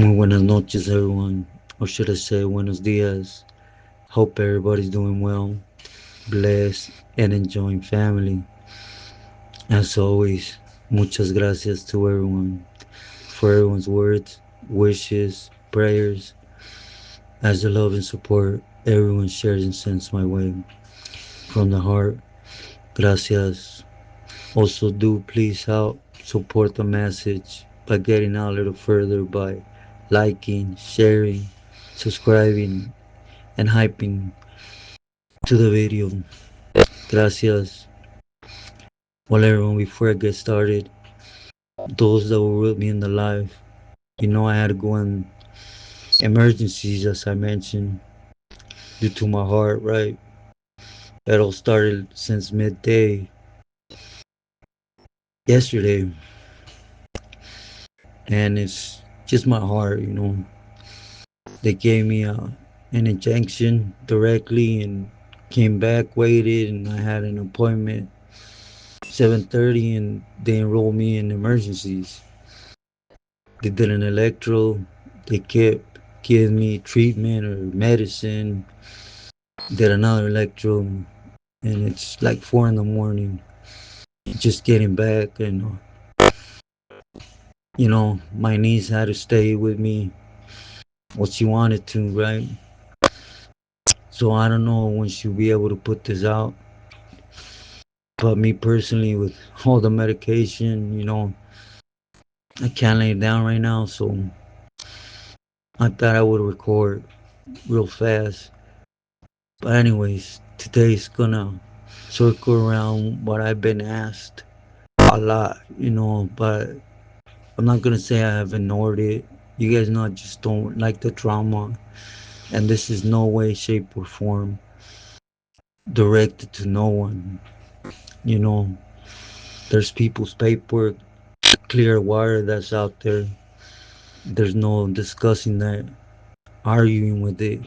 Muy buenas noches, everyone. Or should I say, buenos dias. Hope everybody's doing well, blessed, and enjoying family. As always, muchas gracias to everyone for everyone's words, wishes, prayers. As the love and support everyone shares and sends my way. From the heart, gracias. Also, do please help support the message by getting out a little further by liking, sharing, subscribing, and hyping to the video. Gracias. Well, everyone, before I get started, those that were with me in the live, I had to go in emergencies, as I mentioned, due to my heart, right? That all started since midday yesterday, and it's just my heart. They gave me an injection directly and came back, waited, and I had an appointment 7:30, and they enrolled me in emergencies. They did an electro. They kept giving me treatment or medicine. Did another electro, and it's like 4 in the morning. Just getting back, and my niece had to stay with me. What she wanted to, right? So I don't know when she'll be able to put this out. But me personally, with all the medication, I can't lay it down right now. So I thought I would record real fast. But anyways, today's gonna circle around what I've been asked a lot, but I'm not gonna say I have ignored it. You guys know I just don't like the drama, and this is no way, shape, or form directed to no one. You know, there's people's paperwork, clear water that's out there. There's no discussing that, arguing with it,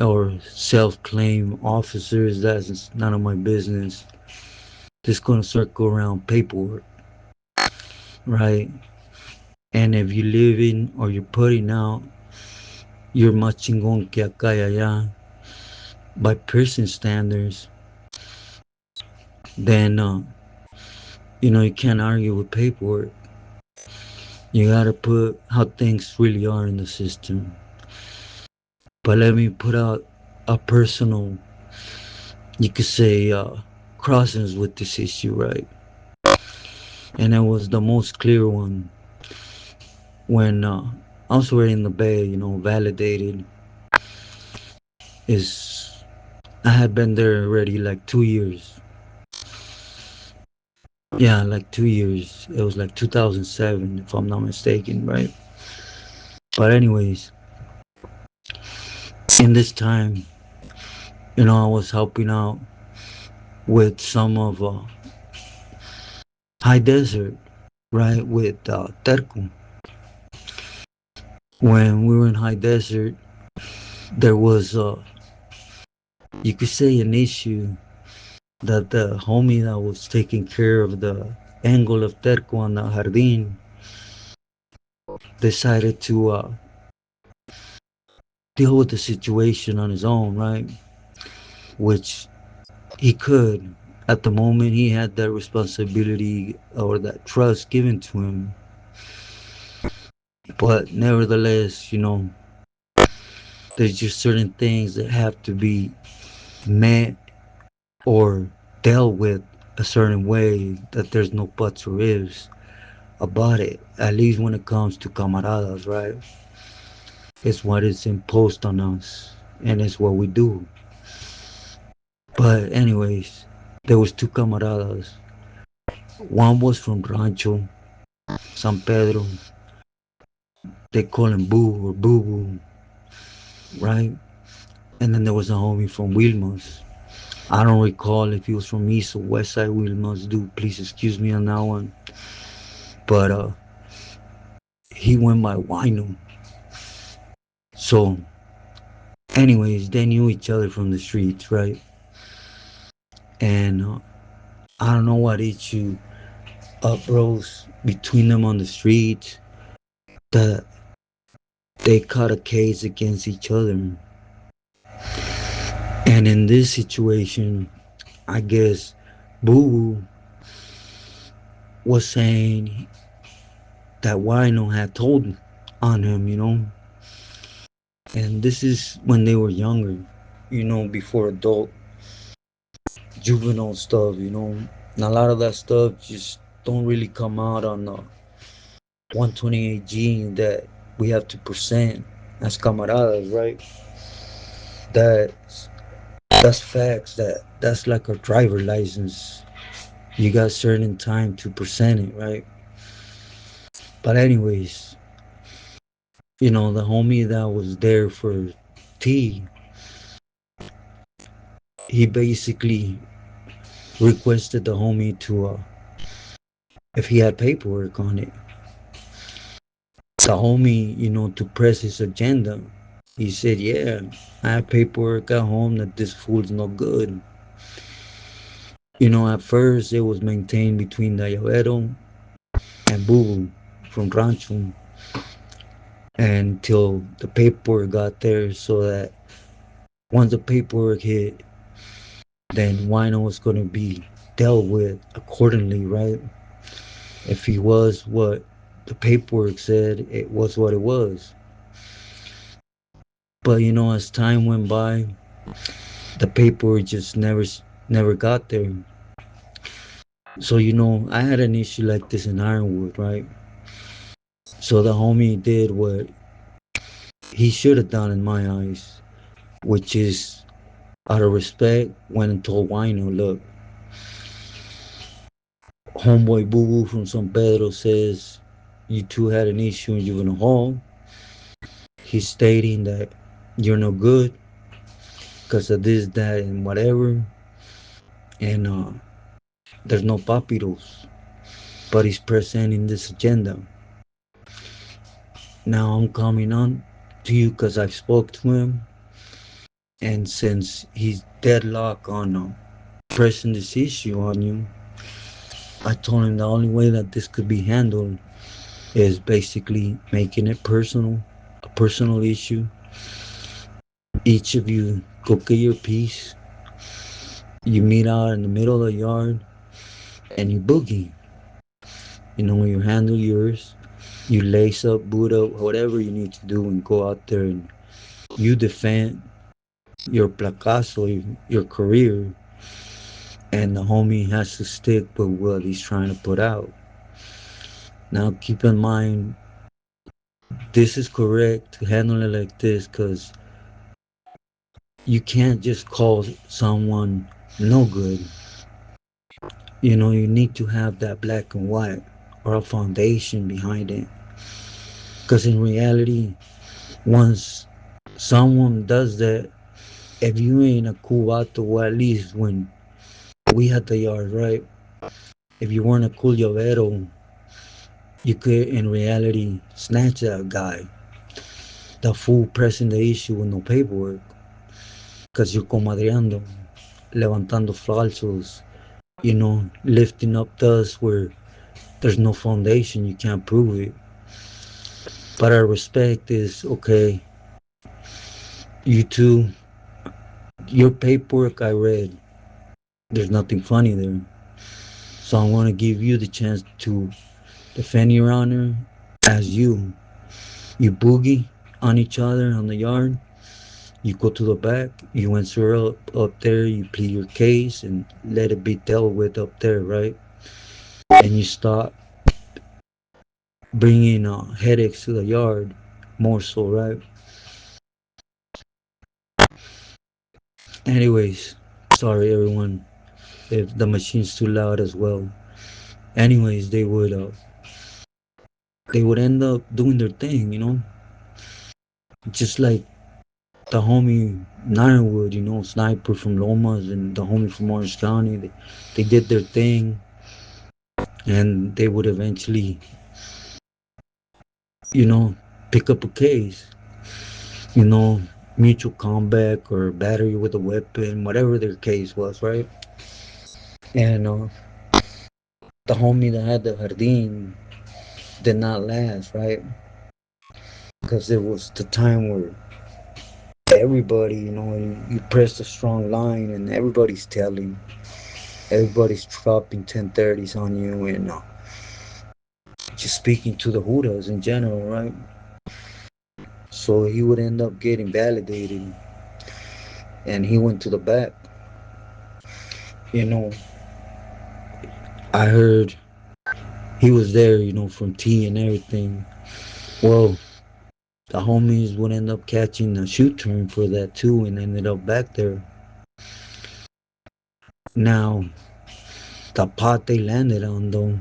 or self-claim officers. That's none of my business. Just gonna circle around paperwork, right? And if you're living or you're putting out you're más chingón que acá y allá by person standards, then you can't argue with paperwork. You gotta put how things really are in the system. But let me put out a personal, you could say, crossings with this issue, right? And it was the most clear one when I was already in the bay, validated. Is I had been there already like 2 years. Yeah, like 2 years. It was like 2007, if I'm not mistaken, right? But anyways, in this time, I was helping out with some of high desert, right? With terco. When we were in high desert, there was, you could say, an issue that the homie that was taking care of the angle of terco on the jardín decided to deal with the situation on his own, right? Which he could. At the moment, he had that responsibility or that trust given to him. But nevertheless, there's just certain things that have to be met or dealt with a certain way that there's no buts or ifs about it. At least when it comes to camaradas, right? It's what is imposed on us, and it's what we do. But anyways, there was two camaradas. One was from Rancho, San Pedro. They call him Boo or Boo Boo, right? And then there was a homie from Wilmos. I don't recall if he was from East or West Side Wilmos. Do please excuse me on that one. But he went by Wino. So, anyways, they knew each other from the streets, right? And I don't know what issue uprose between them on the streets that they caught a case against each other. And in this situation, I guess Boo was saying that Wino had told on him. And this is when they were younger, before adult juvenile stuff. And a lot of that stuff just don't really come out on the 128G that we have to present as camaradas, right? That's that's facts. That's like a driver license. You got certain time to present it, right? But anyways, the homie that was there for T, he basically requested the homie to if he had paperwork on it. The homie, to press his agenda. He said, "Yeah, I have paperwork at home that this fool's no good." At first it was maintained between the Llavero and Boo from Rancho until the paperwork got there, so that once the paperwork hit, then Wino was going to be dealt with accordingly, right? If he was what the paperwork said, it was what it was. But as time went by, the paperwork just never got there. So I had an issue like this in Ironwood, right? So the homie did what he should have done in my eyes, which is out of respect, went and told Wino, look, homeboy Boo Boo from San Pedro says you two had an issue and you're gonna haul. He's stating that you're no good because of this, that, and whatever. And there's no papiros, but he's presenting this agenda. Now I'm coming on to you because I've spoke to him, and since he's deadlocked on pressing this issue on you, I told him the only way that this could be handled is basically making it personal, a personal issue. Each of you go get your piece. You meet out in the middle of the yard and you boogie. You handle yours. You lace up, boot up, whatever you need to do, and go out there and you defend your placazo, your career, and the homie has to stick with what he's trying to put out. Now, keep in mind, this is correct to handle it like this because you can't just call someone no good. You need to have that black and white or a foundation behind it. Because in reality, once someone does that, if you ain't a cool vato, or at least when we had the yard, right? If you weren't a cool llavero, you could in reality snatch that guy, the fool pressing the issue with no paperwork, because you're comadreando, levantando falsos, lifting up dust where there's no foundation, you can't prove it. But our respect is okay. You two, your paperwork I read, there's nothing funny there. So I'm gonna give you the chance to defend your honor as you. You boogie on each other on the yard. You go to the back. You answer up there. You plead your case and let it be dealt with up there, right? And you stop bringing headaches to the yard, more so, right? Anyways, sorry everyone if the machine's too loud as well. Anyways, they would end up doing their thing. Just like the homie Nironwood, sniper from Lomas and the homie from Orange County. They did their thing, and they would eventually, you know, pick up a case, you know, mutual combat or battery with a weapon, whatever their case was, right? And the homie that had the Jardín did not last, right? because it was the time where everybody, you press a strong line and everybody's telling, everybody's dropping 1030s on you and just speaking to the Hudas in general, right? So he would end up getting validated and he went to the back. You know, I heard he was there, from T and everything. Well, the homies would end up catching a shoot turn for that too and ended up back there. Now, the pot they landed on though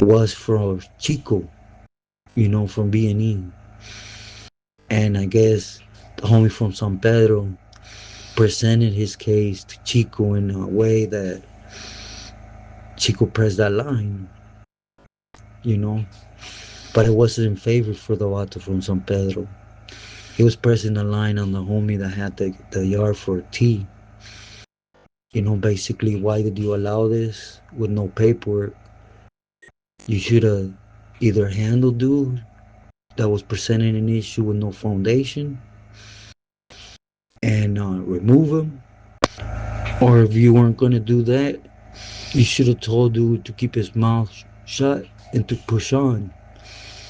was for Chico, from B&E. And I guess the homie from San Pedro presented his case to Chico in a way that Chico pressed that line, you know. But it wasn't in favor for the vato from San Pedro. He was pressing the line on the homie that had the yard for T. Basically, why did you allow this with no paperwork? You should have either handled dude that was presenting an issue with no foundation and remove him. Or if you weren't going to do that, you should have told dude to keep his mouth shut and to push on,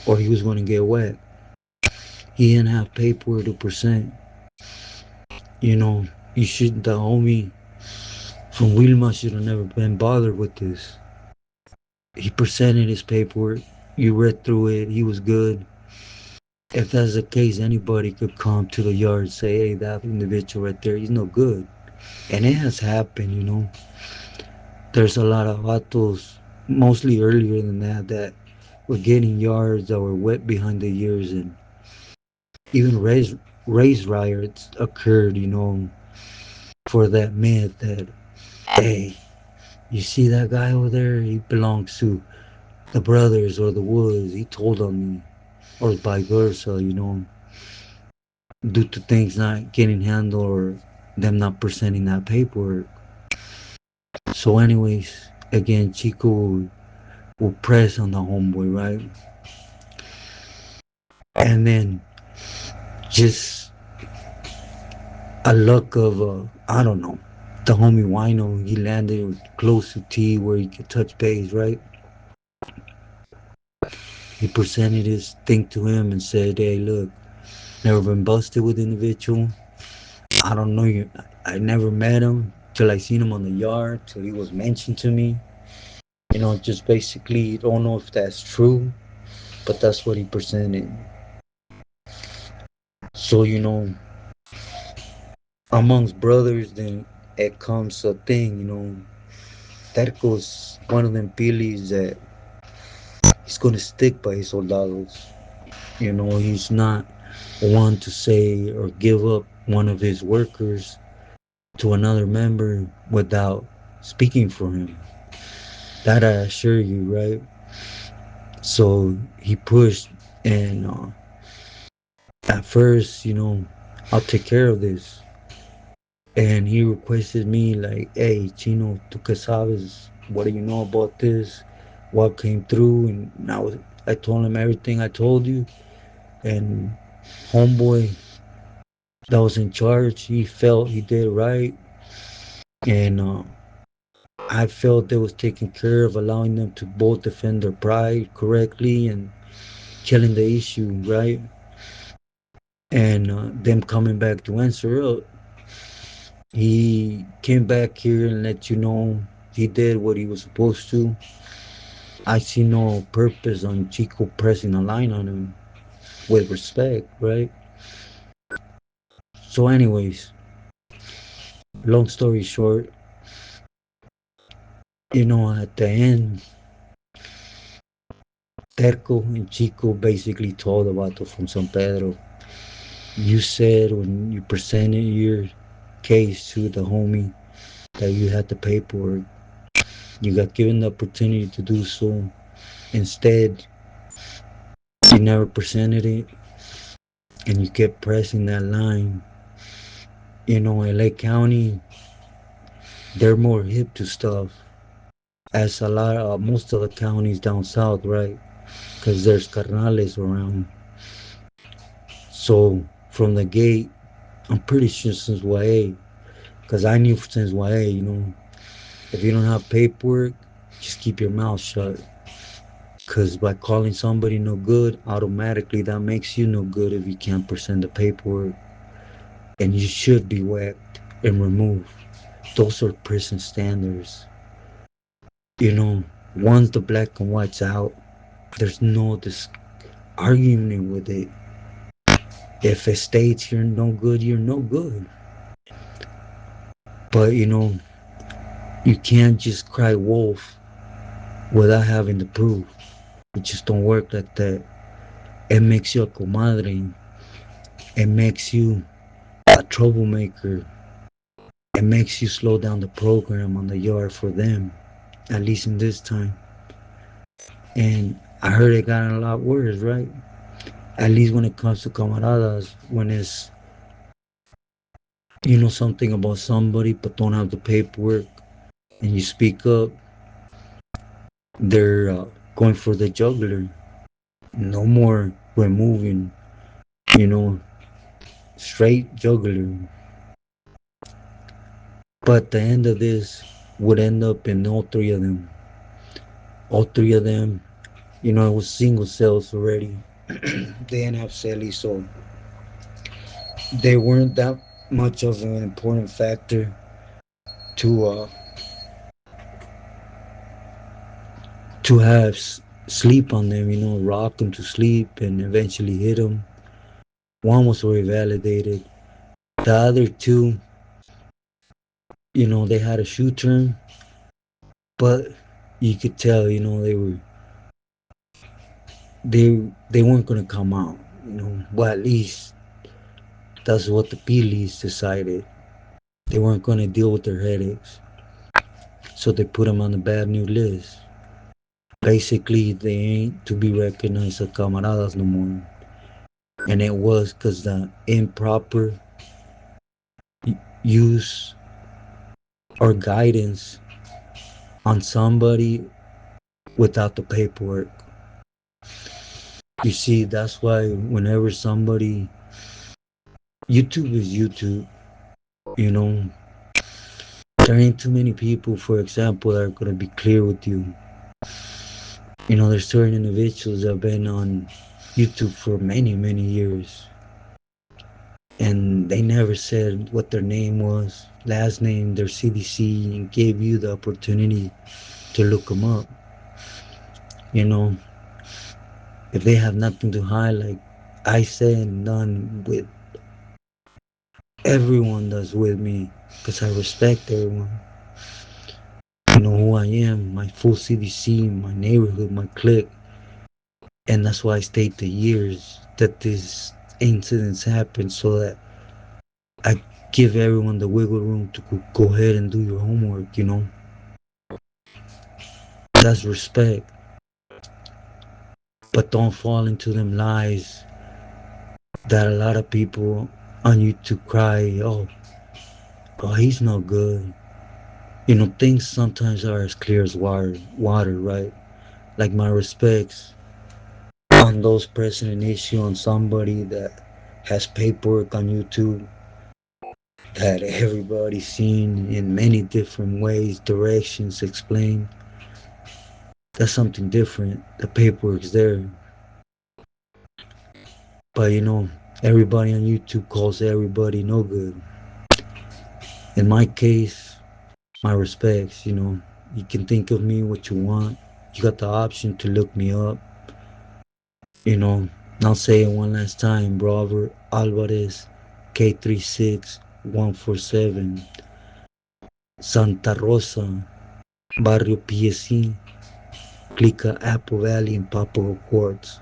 or he was going to get wet. He didn't have paperwork to present. You should, the homie from Wilma should have never been bothered with this. He presented his paperwork. You read through it. He was good. If that's the case, anybody could come to the yard and say, hey, that individual right there, he's no good. And it has happened. There's a lot of vatos, mostly earlier than that were getting yards that were wet behind the ears, and even race riots occurred, for that myth that, hey, you see that guy over there? He belongs to the brothers or the woods. He told on me, or vice versa, due to things not getting handled or them not presenting that paperwork. So, anyways, again, Chico will press on the homeboy, right? And then just a luck of I don't know, the homie Wino, he landed close to T where he could touch base, right? He presented his thing to him and said, hey, look, never been busted with individual. I don't know you. I never met him till I seen him on the yard, till he was mentioned to me. Just basically don't know if that's true, but that's what he presented. So, amongst brothers, then it comes a thing, Terco's one of them pilis that he's gonna stick by his soldados. He's not one to say or give up one of his workers to another member without speaking for him. That I assure you, right? So he pushed, and at first, I'll take care of this. And he requested me, like, hey, Chino, tú que sabes? What do you know about this? What came through? And I told him everything I told you. And homeboy that was in charge, he felt he did right. And I felt they was taking care of allowing them to both defend their pride correctly and killing the issue, right? And them coming back to answer up. He came back here and let you know he did what he was supposed to. I see no purpose on Chico pressing a line on him with respect, right? So, anyways, long story short, at the end, Terco and Chico basically told Vato from San Pedro, you said when you presented your case to the homie that you had the paperwork, you got given the opportunity to do so. Instead, you never presented it and you kept pressing that line. LA County, they're more hip to stuff as a lot of most of the counties down south, right? Because there's carnales around. So from the gate, I'm pretty sure since YA, because I knew since YA, if you don't have paperwork, just keep your mouth shut. Because by calling somebody no good, automatically that makes you no good if you can't present the paperwork. And you should be whacked and removed. Those are prison standards. You know, once the black and white's out, there's no arguing with it. If it states you're no good, you're no good. But you can't just cry wolf without having the proof. It just don't work like that. It makes you a comadre. It makes you a troublemaker. It makes you slow down the program on the yard for them, at least in this time. And I heard it got a lot worse, right? At least when it comes to camaradas, when it's you know something about somebody but don't have the paperwork and you speak up, they're going for the jugular. No more removing, you know, straight jugular. But the end of this would end up in all three of them. All three of them, it was single cells already. They didn't have celly, so they weren't that much of an important factor to have sleep on them. Rock them to sleep and eventually hit them. One was already validated. The other two, they had a shoe turn, but you could tell, they weren't gonna come out. Well, at least that's what the police decided. They weren't gonna deal with their headaches, so they put them on the bad news list. Basically, they ain't to be recognized as camaradas no more. And it was because the improper use or guidance on somebody without the paperwork. You see, that's why whenever somebody, YouTube is YouTube, you know, there ain't too many people, for example, that are going to be clear with you. There's certain individuals that have been on YouTube for many, many years, and they never said what their name was, last name, their CDC, and gave you the opportunity to look them up. You know, if they have nothing to hide, like I said and done with everyone that's with me, because I respect everyone. You know who I am, my full CDC, my neighborhood, my clique, and that's why I stayed the years that these incidents happen, so that I give everyone the wiggle room to go ahead and do your homework. That's respect. But don't fall into them lies that a lot of people on YouTube cry, oh, he's no good. Things sometimes are as clear as water, right? Like my respects on those pressing an issue on somebody that has paperwork on YouTube that everybody's seen in many different ways, directions explained. That's something different. The paperwork's there. But everybody on YouTube calls everybody no good. In my case, my respects, you can think of me what you want. You got the option to look me up. You know, I'll say it one last time. Robert Alvarez, K36147, Santa Rosa, Barrio PSC, Clica Apple Valley, and Papago Courts.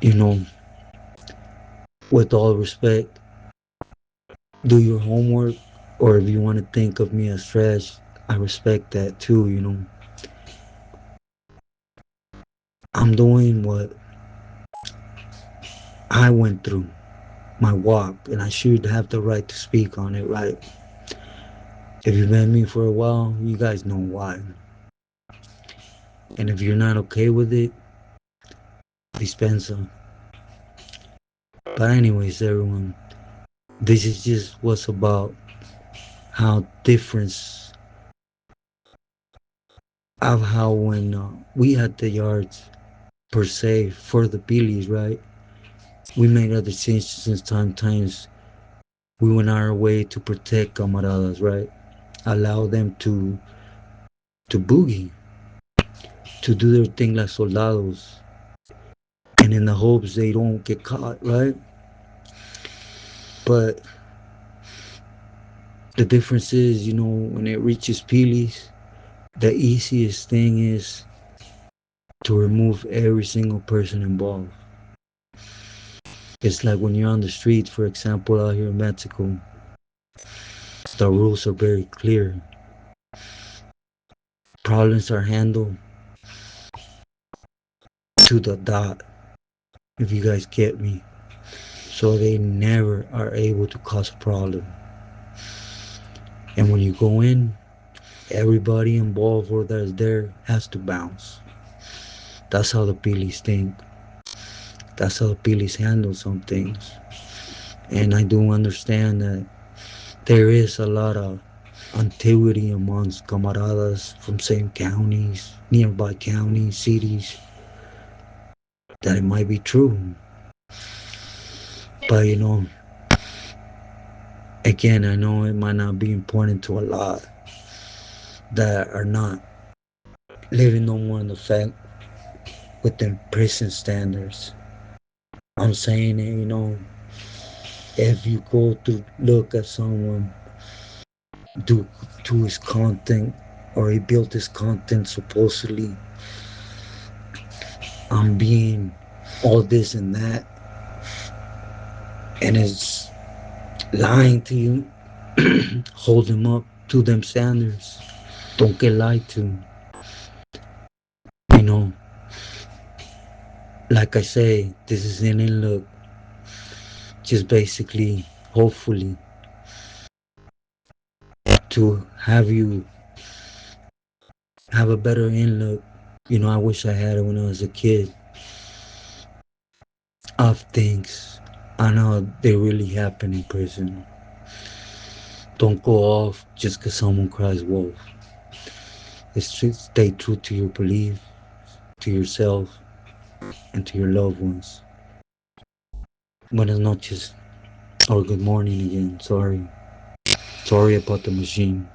You know, with all respect, do your homework, or if you want to think of me as trash, I respect that too. I'm doing what I went through, my walk, and I should have the right to speak on it, right? If you've been me for a while, you guys know why. And if you're not okay with it, dispensa. But anyways, everyone, this is just what's about how difference of how when we had the yards per se for the Billies, right? We made other changes since times we went our way to protect camaradas, right? Allow them to boogie, to do their thing like soldados, and in the hopes they don't get caught, right? But the difference is, when it reaches Pilis, the easiest thing is to remove every single person involved. It's like when you're on the street, for example, out here in Mexico, the rules are very clear. Problems are handled to the dot, if you guys get me. So they never are able to cause a problem. And when you go in, everybody involved or that's there has to bounce. That's how the Pilis think. That's how the Pilis handle some things. And I do understand that there is a lot of antiquity amongst camaradas from same counties, nearby counties, cities, that it might be true. But again, I know it might not be important to a lot that are not living no more in the fact within prison standards. I'm saying it, if you go to look at someone due to his content, or he built his content supposedly on being all this and that, and it's lying to you, hold them up to them standards. Don't get lied to. You know, like I say, this is an look, just basically, hopefully, to have you have a better in look. I wish I had it when I was a kid, of things. I know they really happen in prison. Don't go off just because someone cries wolf. Stay true to your belief, to yourself, and to your loved ones. Buenas noches, or good morning again. Sorry. Sorry about the machine.